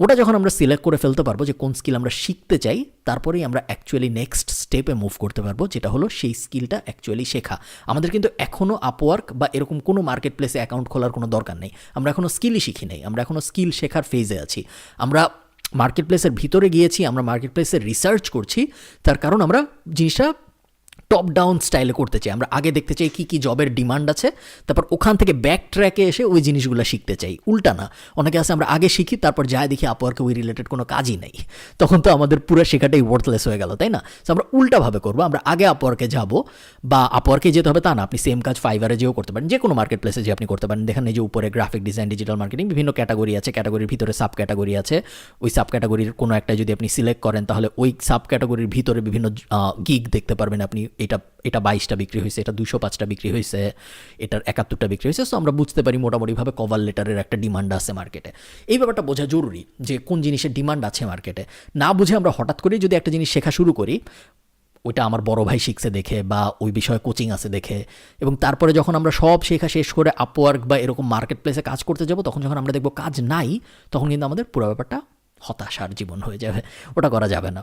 ওটা যখন আমরা সিলেক্ট করে ফেলতে পারবো যে কোন স্কিল আমরা শিখতে চাই, তারপরেই আমরা অ্যাকচুয়ালি নেক্সট স্টেপে মুভ করতে পারবো, যেটা হলো সেই স্কিলটা অ্যাকচুয়ালি শেখা। আমাদের কিন্তু এখনও আপওয়ার্ক বা এরকম কোনো মার্কেট প্লেসে অ্যাকাউন্ট খোলার কোনো দরকার নেই, আমরা এখনও স্কিলই শিখি নেই, আমরা এখনও স্কিল শেখার ফেজে আছি। আমরা মার্কেট প্লেসের ভিতরে গিয়েছি, আমরা মার্কেট প্লেসে রিসার্চ করছি, তার কারণ আমরা জিনিসটা টপ ডাউন স্টাইলে করতে চাই। আমরা আগে দেখতে চাই কী কী জবের ডিমান্ড আছে, তারপর ওখান থেকে ব্যাক ট্র্যাকে এসে ওই জিনিসগুলো শিখতে চাই। উল্টা না, অনেকে আছে আমরা আগে শিখি তারপর যাই দেখি আপওয়ার্কে ওই রিলেটেড কোনো কাজই নেই, তখন তো আমাদের পুরো শেখাটাই ওয়ার্থলেস হয়ে গেল, তাই না? সো আমরা উল্টাভাবে করবো, আমরা আগে আপওয়ার্কে যাব, বা আপওয়ার্কে যেতে হবে তা না, আপনি সেম কাজ ফাইবারে যেও করতে পারেন, যে কোনো মার্কেট প্লেসে যে আপনি করতে পারেন। দেখেন এই যে উপরে গ্রাফিক ডিজাইন, ডিজিটাল মার্কেটিং, বিভিন্ন ক্যাটাগরি আছে, ক্যাটাগরির ভিতরে সাব ক্যাটাগরি আছে, ওই সাব ক্যাটাগরির কোনো একটা যদি আপনি সিলেক্ট করেন তাহলে ওই সাব ক্যাটাগরির ভিতরে বিভিন্ন গিগ দেখতে পারবেন আপনি। এটা 22টা বিক্রি হয়েছে, এটা 205টা বিক্রি হয়েছে, এটার 71টা বিক্রি হয়েছে। সো আমরা বুঝতে পারি মোটামুটিভাবে কভার লেটারের একটা ডিমান্ড আছে মার্কেটে। এই ব্যাপারটা বোঝা জরুরি যে কোন জিনিসের ডিমান্ড আছে মার্কেটে। না বুঝে আমরা হঠাৎ করেই যদি একটা জিনিস শেখা শুরু করি, ওইটা আমার বড় ভাই শিখছে দেখে বা ওই বিষয়ে কোচিং আছে দেখে, এবং তারপরে যখন আমরা সব শেখা শেষ করে আপওয়ার্ক বা এরকম মার্কেট প্লেসে কাজ করতে যাব, তখন যখন আমরা দেখবো কাজ নাই, তখন কিন্তু আমাদের পুরো ব্যাপারটা হতাশার জীবন হয়ে যাবে। ওটা করা যাবে না।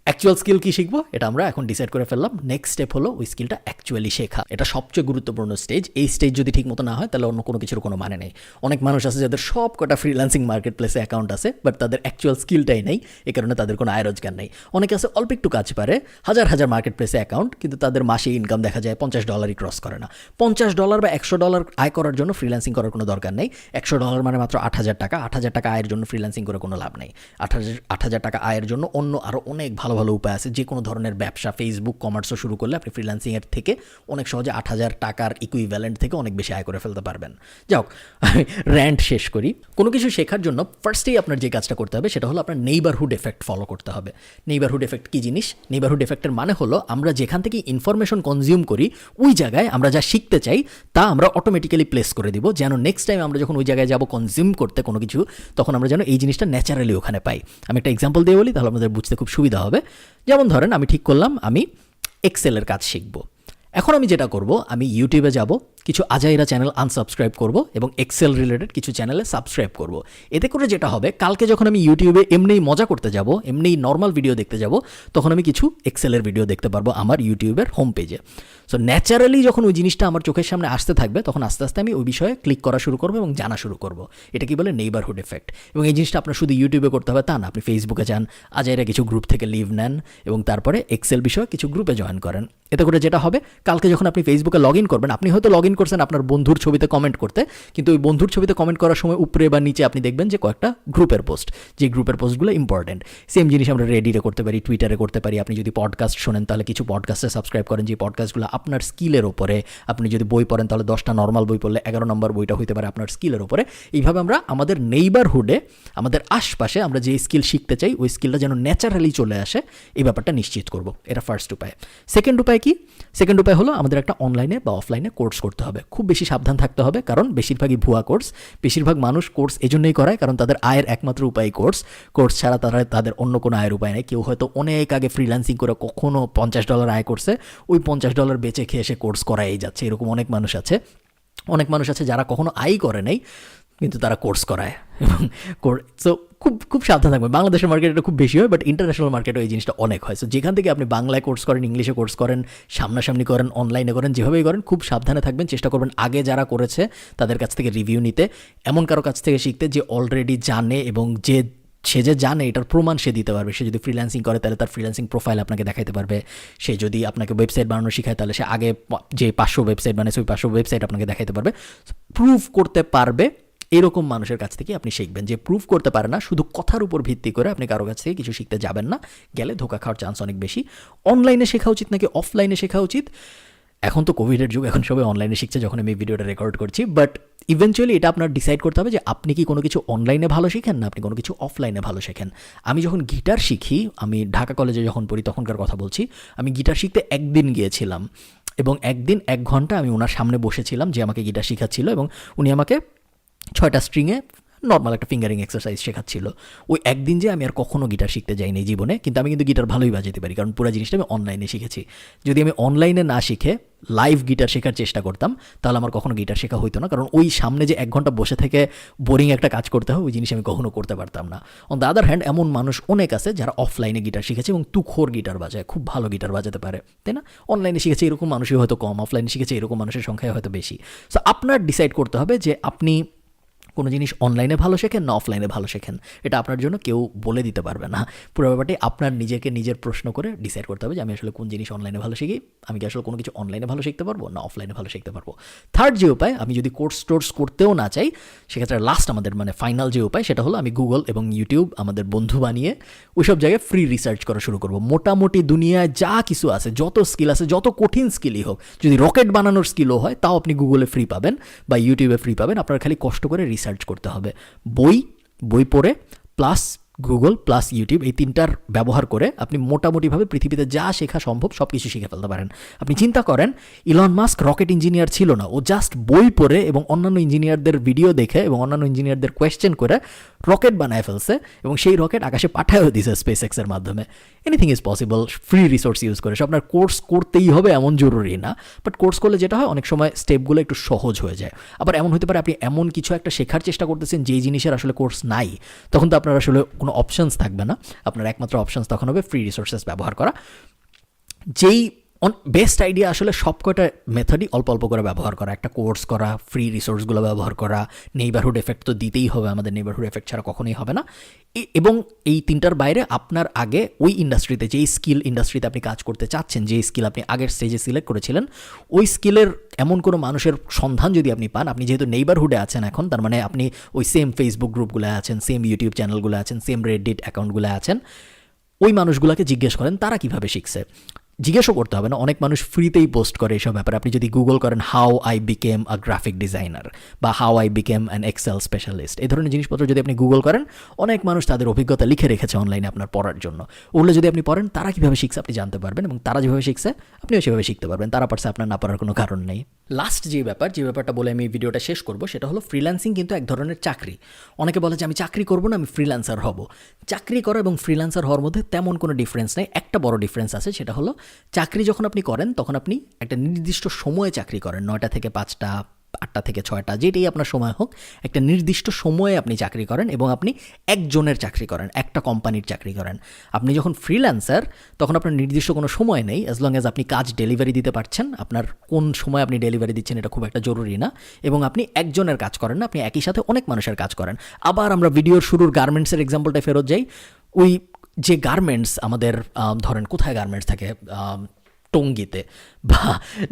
অ্যাকচুয়াল স্কিল কী শিখবো এটা আমরা এখন ডিসাইড করে ফেললাম। নেক্সট স্টেপ হলো ওই স্কিলটা অ্যাকচুয়ালি শেখা। এটা সবচেয়ে গুরুত্বপূর্ণ স্টেজ। এই স্টেজ যদি ঠিক মতো না হয় তাহলে অন্য কোনো কিছুর কোনো মানে নেই। অনেক মানুষ আছে যাদের সব কটা ফ্রিল্যান্সিং মার্কেট প্লেসে অ্যাকাউন্ট আছে, বাট তাদের অ্যাকচুয়াল স্কিলটাই নেই, এই কারণে তাদের কোনো আয় রোজগার নেই। অনেকে আছে অল্প একটু কাজ পারে, হাজার মার্কেট প্লেসে অ্যাকাউন্ট, কিন্তু তাদের মাসে ইনকাম দেখা যায় $50 ক্রস করে না। $50 বা $100 আয় করার জন্য ফ্রিল্যান্সিং করার কোনো দরকার নেই। $100 মানে মাত্র 8,000 টাকা। 8,000 টাকা আয়ের জন্য ফ্রিল্যান্সিং করে কোনো লাভ নেই। 8,000 টাকা আয়ের জন্য অন্য আরও অনেক ভালো ভালো উপায় আছে। যে কোনো ধরনের ব্যবসা, ফেসবুক কমার্সও শুরু করলে আপনি ফ্রিল্যান্সিংয়ের থেকে অনেক সহজে 8,000 টাকার ইকুইভ্যালেন্ট থেকে অনেক বেশি আয় করে ফেলতে পারবেন। যাও, আমি র্যান্ট শেষ করি। কোনো কিছু শেখার জন্য ফার্স্টেই আপনার যে কাজটা করতে হবে সেটা হলো আপনার নেইবারহুড এফেক্ট ফলো করতে হবে। নেইবারহুড এফেক্ট কী জিনিস? নেইবারহুড এফেক্টের মানে হলো আমরা যেখান থেকে ইনফরমেশন কনজিউম করি ওই জায়গায় আমরা যা শিখতে চাই তা আমরা অটোমেটিক্যালি প্লেস করে দিব, যেন নেক্সট টাইম আমরা যখন ওই জায়গায় যাব কনজিউম করতে কোনো কিছু, তখন আমরা যেন এই জিনিসটা ন্যাচারালি ওখানে পাই। আমি একটা এক্সাম্পল দিয়ে বলি, তাহলে আপনাদের বুঝতে খুব সুবিধা হবে। যেমন ধরেন আমি ঠিক করলাম আমি এক্সেলের কাজ শিখব। এখন আমি যেটা করব, আমি ইউটিউবে যাব, কিছু আজাইরা চ্যানেল আনসাবস্ক্রাইব করব এবং এক্সেল রিলেটেড কিছু চ্যানেলে সাবস্ক্রাইব করব। এতে করে যেটা হবে, কালকে যখন আমি ইউটিউবে এমনিই মজা করতে যাব, এমনিই নর্মাল ভিডিও দেখতে যাব, তখন আমি কিছু এক্সেলের ভিডিও দেখতে পারবো আমার ইউটিউবের হোম পেজে। সো ন্যাচারালি যখন ওই জিনিসটা আমার চোখের সামনে আসতে থাকবে, তখন আস্তে আস্তে আমি ওই বিষয়ে ক্লিক করা শুরু করবো এবং জানা শুরু করব। এটা কি বলে নেইবারহুড এফেক্ট। এবং এই জিনিসটা আপনার শুধু ইউটিউবে করতে হবে তা না, আপনি ফেসবুকে যান, আজাইরা কিছু গ্রুপ থেকে লিভ নেন এবং তারপরে এক্সেল বিষয়ে কিছু গ্রুপে জয়েন করেন। এতে করে যেটা হবে, কালকে যখন আপনি ফেসবুকে লগ ইন করবেন, আপনি হয়তো লগ ইন করছেন আপনার বন্ধুর ছবিতে কমেন্ট করতে, কিন্তু ওই বন্ধুর ছবিতে কমেন্ট করার সময় উপরে বা নিচে আপনি দেখবেন যে কয়েকটা গ্রুপের পোস্ট, যে গ্রুপের পোস্টগুলো ইম্পর্টেন্ট। সেম জিনিস আমরা রেডিটে করতে পারি, টুইটারে করতে পারি। আপনি যদি পডকাস্ট শোনেন তাহলে কিছু পডকাস্টে সাবস্ক্রাইব করেন, যে পডকাস্টগুলো আপনার স্কিলের ওপরে। আপনি যদি বই পড়েন তাহলে 10টা নর্মাল বই পড়লে 11 নম্বর বইটা হতে পারে আপনার স্কিলের ওপরে। এইভাবে আমরা আমাদের নেইবারহুডে, আমাদের আশপাশে আমরা যে স্কিল শিখতে চাই, ওই স্কিলটা যেন ন্যাচারালি চলে আসে, এই ব্যাপারটা নিশ্চিত করব। এটা ফার্স্ট উপায়। সেকেন্ড উপায় কি? সেকেন্ড উপায় হলো আমাদের একটা অনলাইনে বা অফলাইনে কোর্স করতে হবে। খুব বেশি সাবধান থাকতে হবে, কারণ বেশিরভাগই ভুয়া কোর্স। বেশিরভাগ মানুষ কোর্স এজন্যই করায় কারণ তাদের আয়ের একমাত্র উপায় কোর্স ছাড়া তাদের অন্য কোনো আয়ের উপায় নেই। কেউ হয়তো অনেক আগে ফ্রিল্যান্সিং করে কখনো $50 আয় করছে, ওই $50 বেচে খেয়ে এসে কোর্স করাই যাচ্ছে। এরকম অনেক মানুষ আছে। অনেক মানুষ আছে যারা কখনো আয় করে নাই কিন্তু তারা কোর্স করায়। এবং সো খুব খুব সাবধান থাকবে। বাংলাদেশের মার্কেটে এটা খুব বেশি হয়, বাট ইন্টারন্যাশনাল মার্কেটে এই জিনিসটা অনেক হয়। সো যেখান থেকে আপনি বাংলায় কোর্স করেন, ইংলিশে কোর্স করেন, সামনাসামনি করেন, অনলাইনে করেন, যেভাবেই করেন, খুব সাবধানে থাকবেন। চেষ্টা করবেন আগে যারা করেছে তাদের কাছ থেকে রিভিউ নিতে, এমন কারো কাছ থেকে শিখতে যে অলরেডি জানে এবং সে যে জানে এটার প্রমাণ সে দিতে পারবে। সে যদি ফ্রিল্যান্সিং করে তাহলে তার ফ্রিল্যান্সিং প্রোফাইল আপনাকে দেখাতে পারবে। সে যদি আপনাকে ওয়েবসাইট বানানো শেখায় তাহলে সে আগে যে 500 ওয়েবসাইট বানাইছে ওই 500 ওয়েবসাইট আপনাকে দেখাতে পারবে। প্রুফ করতে পারবে এরকম মানুষের কাছ থেকে আপনি শিখবেন। যে প্রুফ করতে পারে না, শুধু কথার উপর ভিত্তি করে আপনি কারো কাছ থেকে কিছু শিখতে যাবেন না, গেলে ধোকা খাওয়ার চান্স অনেক বেশি। অনলাইনে শেখা উচিত নাকি অফলাইনে শেখা উচিত? এখন তো কোভিডের যুগ, এখন সবাই অনলাইনে শিখছে যখন আমি ভিডিওটা রেকর্ড করছি, বাট ইভেনচুয়ালি এটা আপনার ডিসাইড করতে হবে যে আপনি কি কোনো কিছু অনলাইনে ভালো শিখেন না আপনি কোনো কিছু অফলাইনে ভালো শেখেন। আমি যখন গিটার শিখি, আমি ঢাকা কলেজে যখন পড়ি তখনকার কথা বলছি, আমি গিটার শিখতে একদিন গিয়েছিলাম এবং একদিন 1 ঘন্টা আমি ওনার সামনে বসেছিলাম যে আমাকে গিটার শেখাচ্ছিল, এবং উনি আমাকে 6টা স্ট্রিংয়ে নর্মাল একটা ফিঙ্গারিং এক্সারসাইজ শেখাচ্ছিল। ওই একদিন যে আমি আর কখনো গিটার শিখতে যাইনি জীবনে, কিন্তু আমি কিন্তু গিটার ভালোই বাজাতে পারি, কারণ পুরো জিনিসটা আমি অনলাইনে শিখেছি। যদি আমি অনলাইনে না শিখে লাইভ গিটার শেখার চেষ্টা করতাম তাহলে আমার কখনো গিটার শেখা হইতো না, কারণ ওই সামনে যে 1 ঘন্টা বসে থেকে বোরিং একটা কাজ করতে হয়, ওই জিনিস আমি কখনো করতে পারতাম না। অন দ্য আদার হ্যান্ড, এমন মানুষ অনেক আছে যারা অফলাইনে গিটার শিখেছে এবং তুখোর গিটার বাজায়, খুব ভালো গিটার বাজাতে পারে, তাই না? অনলাইনে শিখেছে এরকম মানুষই হয়তো কম, অফলাইনে শিখেছে এরকম মানুষের সংখ্যায় হয়তো বেশি। সো আপনার ডিসাইড করতে হবে যে আপনি কোনো জিনিস অনলাইনে ভালো শেখেন না অফলাইনে ভালো শেখেন। এটা আপনার জন্য কেউ বলে দিতে পারবে না। পুরো ব্যাপারটি আপনার নিজের প্রশ্ন করে ডিসাইড করতে হবে যে আমি আসলে কোন জিনিস অনলাইনে ভালো শিখি, আমি কি আসলে কোনো কিছু অনলাইনে ভালো শিখতে পারবো না অফলাইনে ভালো শিখতে পারবো। থার্ড যে উপায়, আমি যদি কোর্স করতেও না চাই, সেক্ষেত্রে লাস্ট আমাদের ফাইনাল যে উপায়, সেটা হলো আমি গুগল এবং ইউটিউব আমাদের বন্ধু বানিয়ে ওইসব জায়গায় ফ্রি রিসার্চ করা শুরু করবো। মোটামুটি দুনিয়ায় যা কিছু আছে, যত স্কিল আছে, যত কঠিন স্কিলই হোক, যদি রকেট বানানোর স্কিলও হয় তাও আপনি গুগলে ফ্রি পাবেন বা ইউটিউবে ফ্রি পাবেন। আপনার খালি কষ্ট করে রিসার্চ করতে হবে। বই পড়ে প্লাস গুগল প্লাস ইউটিউব, এই 3টার ব্যবহার করে আপনি মোটামুটিভাবে পৃথিবীতে যা শেখা সম্ভব সব কিছু শিখে ফেলতে পারেন। আপনি চিন্তা করেন, ইলন মাস্ক রকেট ইঞ্জিনিয়ার ছিল না, ও জাস্ট বই পড়ে এবং অন্যান্য ইঞ্জিনিয়ারদের ভিডিও দেখে এবং অন্যান্য ইঞ্জিনিয়ারদের কোয়েশ্চেন করে রকেট বানায় ফেলছে এবং সেই রকেট আকাশে পাঠায়ও দিছে স্পেসএক্সের মাধ্যমে। Anything is possible free resource use করে। আপনার কোর্স করতেই হবে এমন জরুরি না, বাট কোর্স করলে যেটা হয়, অনেক সময় স্টেপগুলো একটু সহজ হয়ে যায়। আবার এমন হতে পারে আপনি এমন কিছু একটা শেখার চেষ্টা করতেছেন যেই জিনিসের আসলে কোর্স নাই, তখন তো আপনার আসলে কোনো অপশনস থাকবে না। আপনার একমাত্র অপশনস তখন হবে ফ্রি রিসোর্সেস ব্যবহার করা। যেই বেস্ট আইডিয়া আসলে সব কয়টা মেথডই অল্প অল্প করে ব্যবহার করা, একটা কোর্স করা, ফ্রি রিসোর্সগুলো ব্যবহার করা, নেইবারহুড এফেক্ট তো দিতেই হবে, আমাদের নেইবারহুড এফেক্ট ছাড়া কখনোই হবে না। এবং এই 3টার বাইরে আপনার আগে ওই ইন্ডাস্ট্রিতে, যেই স্কিল ইন্ডাস্ট্রিতে আপনি কাজ করতে চাচ্ছেন, যেই স্কিল আপনি আগের স্টেজে সিলেক্ট করেছিলেন, ওই স্কিলের এমন কোনো মানুষের সন্ধান যদি আপনি পান, আপনি যেহেতু নেইবারহুডে আছেন এখন, তার মানে আপনি ওই সেম ফেসবুক গ্রুপগুলো আছেন, সেম ইউটিউব চ্যানেলগুলো আছেন, সেম রেডিট অ্যাকাউন্টগুলো আছেন, ওই মানুষগুলোকে জিজ্ঞেস করেন তারা কীভাবে শিখছে। জিজ্ঞেসও করতে হবে না, অনেক মানুষ ফ্রিতেই পোস্ট করে এইসব ব্যাপারে। আপনি যদি গুগল করেন how I became a graphic designer বা how I became an Excel specialist, এই ধরনের জিনিসপত্র যদি আপনি গুগল করেন, অনেক মানুষ তাদের অভিজ্ঞতা লিখে রেখেছে অনলাইনে আপনার পড়ার জন্য। ওগুলো যদি আপনি পড়েন, তারা কীভাবে শিখছে আপনি জানতে পারবেন, এবং তারা যেভাবে শিখছে আপনিও সেভাবে শিখতে পারবেন। তারা পারছে, আপনার না পারার কোনো কারণ নেই। লাস্ট যে ব্যাপারটা বলে আমি ভিডিওটা শেষ করব, সেটা হলো ফ্রিল্যান্সিং কিন্তু এক ধরনের চাকরি। অনেকে বলে যে আমি চাকরি করবো না, আমি ফ্রিল্যান্সার হব। চাকরি করা এবং ফ্রিল্যান্সার হওয়ার মধ্যে তেমন কোনো ডিফারেন্স নেই। একটা বড় ডিফারেন্স আছে, সেটা হলো চাকরি যখন আপনি করেন তখন আপনি একটা নির্দিষ্ট সময়ে চাকরি করেন, 9টা থেকে 5টা, 8টা থেকে 6টা, যেটাই আপনার সময় হোক, একটা নির্দিষ্ট সময়ে আপনি চাকরি করেন এবং আপনি একজনের চাকরি করেন, একটা কোম্পানির চাকরি করেন। আপনি যখন ফ্রিল্যান্সার তখন আপনার নির্দিষ্ট কোনো সময় নেই, অ্যাজ লং অ্যাজ আপনি কাজ ডেলিভারি দিতে পারছেন। আপনার কোন সময় আপনি ডেলিভারি দিচ্ছেন এটা খুব একটা জরুরি না, এবং আপনি একজনের কাজ করেন না, আপনি একই সাথে অনেক মানুষের কাজ করেন। আবার আমরা ভিডিওর শুরুর গার্মেন্টসের এক্সাম্পলটায় ফেরত যাই। ওই যে গার্মেন্টস আমাদের ধরেন কোথায় গার্মেন্টস থাকে, টঙ্গিতে বা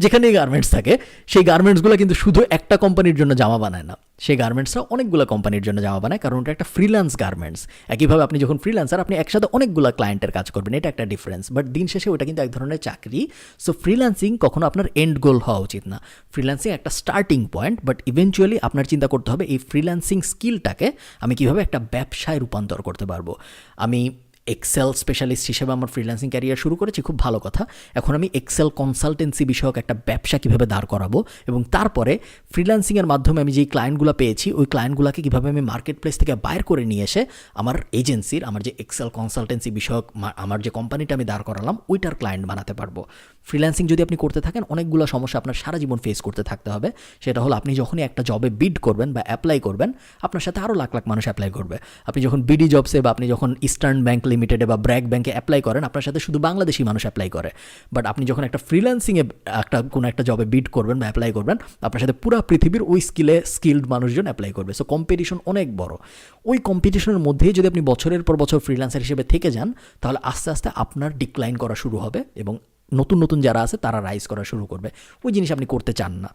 যেখানেই গার্মেন্টস থাকে, সেই গার্মেন্টসগুলো কিন্তু শুধু একটা কোম্পানির জন্য জামা বানায় না, সেই গার্মেন্টসরা অনেকগুলো কোম্পানির জন্য জামা বানায়, কারণ ওটা একটা ফ্রিল্যান্স গার্মেন্টস। একইভাবে আপনি যখন ফ্রিল্যান্সার, আপনি একসাথে অনেকগুলো ক্লায়েন্টের কাজ করবেন, এটা একটা ডিফারেন্স, বাট দিন শেষে ওটা কিন্তু এক ধরনের চাকরি। সো ফ্রিল্যান্সিং কখনো আপনার এন্ড গোল হওয়া উচিত না। ফ্রিল্যান্সিং একটা স্টার্টিং পয়েন্ট, বাট ইভেনচুয়ালি আপনার চিন্তা করতে হবে এই ফ্রিল্যান্সিং স্কিলটাকে আমি কীভাবে একটা ব্যবসায় রূপান্তর করতে পারবো। আমি এক্সেল স্পেশালিস্ট হিসেবে আমার ফ্রিল্যান্সিং ক্যারিয়ার শুরু করেছি, খুব ভালো কথা। এখন আমি এক্সেল কনসালটেন্সি বিষয়ক একটা ব্যবসা কীভাবে দাঁড় করাবো, এবং তারপরে ফ্রিল্যান্সিংয়ের মাধ্যমে আমি যেই ক্লায়েন্টগুলো পেয়েছি ওই ক্লায়েন্টগুলোকে কীভাবে আমি মার্কেট প্লেস থেকে বাইর করে নিয়ে এসে আমার এজেন্সির, আমার যে এক্সেল কনসালটেন্সি বিষয়ক আমার যে কোম্পানিটা আমি দাঁড় করালাম ওইটার ক্লায়েন্ট বানাতে পারবো। ফ্রিল্যান্সিং যদি আপনি করতে থাকেন, অনেকগুলো সমস্যা আপনার সারা জীবন ফেস করতে থাকতে হবে। সেটা হলো আপনি যখনই একটা জবে বিড করবেন বা অ্যাপ্লাই করবেন, আপনার সাথে আরও লাখ লাখ মানুষ অ্যাপ্লাই করবে। আপনি যখন বিডি জবসে বা আপনি যখন ইস্টার্ন ব্যাংক লিমিটেডে বা ব্র্যাক ব্যাংকে অ্যাপ্লাই করেন, আপনার সাথে শুধু বাংলাদেশি মানুষ অ্যাপ্লাই করে। বাট আপনি যখন একটা ফ্রিল্যান্সিংয়ে কোনো একটা জবে বিড করবেন বা অ্যাপ্লাই করবেন, আপনার সাথে পুরো পৃথিবীর ওই স্কিলড মানুষজন অ্যাপ্লাই করবে। সো কম্পিটিশন অনেক বড়। ওই কম্পিটিশনের মধ্যেই যদি আপনি বছরের পর বছর ফ্রিল্যান্সার হিসেবে থেকে যান, তাহলে আস্তে আস্তে আপনার ডিক্লাইন করা শুরু হবে এবং নতুন নতুন যারা আছে তারা রাইজ করা শুরু করবে। ওই জিনিস আপনি করতে চান না,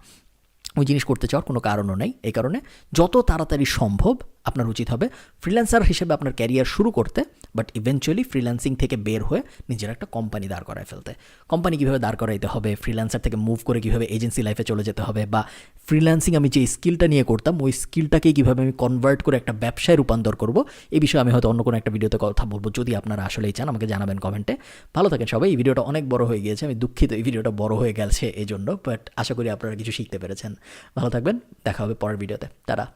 ওই জিনিস করতে চাওয়ার কোনো কারণও নেই। এই কারণে যত তাড়াতাড়ি সম্ভব আপনার উচিত হবে ফ্রিল্যান্সার হিসেবে আপনার ক্যারিয়ার শুরু করতে, বাট ইভেনচুয়ালি ফ্রিল্যান্সিং থেকে বের হয়ে নিজের একটা কোম্পানি দাঁড় করায় ফেলতে। কোম্পানি কীভাবে দাঁড় করাইতে হবে, ফ্রিল্যান্সার থেকে মুভ করে কীভাবে এজেন্সি লাইফে চলে যেতে হবে, বা ফ্রিল্যান্সিং আমি যে স্কিলটা নিয়ে করতাম ওই স্কিলটাকেই কীভাবে আমি কনভার্ট করে একটা ব্যবসায় রূপান্তর করব, এই বিষয়ে আমি হয়তো অন্য কোনো একটা ভিডিওতে কথা বলবো। যদি আপনারা আসলেই চান আমাকে জানাবেন কমেন্টে। ভালো থাকেন সবাই। এই ভিডিওটা অনেক বড় হয়ে গিয়েছে, আমি দুঃখিত এই ভিডিওটা বড় হয়ে গেছে এই জন্য, বাট আশা করি আপনারা কিছু শিখতে পেরেছেন। ভালো থাকবেন, দেখা হবে পরের ভিডিওতে। টাটা।